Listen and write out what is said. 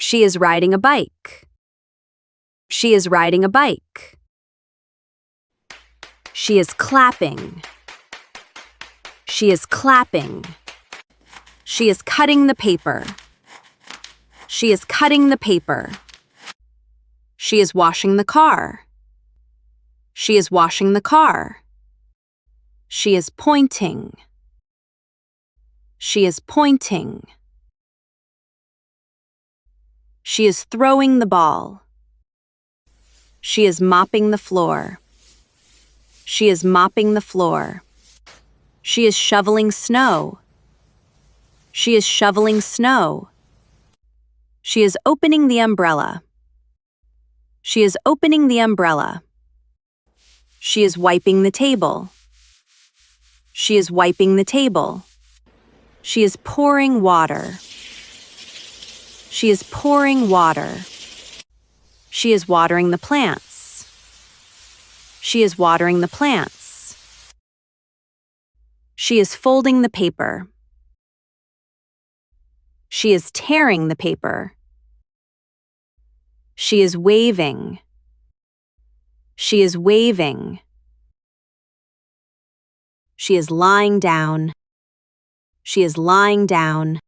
She is riding a bike. She is riding a bike. She is clapping. She is clapping. She is cutting the paper. She is cutting the paper. She is washing the car. She is washing the car. She is pointing. She is pointing. She is throwing the ball. She is mopping the floor. She is mopping the floor. She is shoveling snow. She is shoveling snow. She is opening the umbrella. She is opening the umbrella. She is wiping the table. She is wiping the table. She is pouring water. She is pouring water. She is watering the plants. She is watering the plants. She is folding the paper. She is tearing the paper. She is waving. She is waving. She is lying down. She is lying down.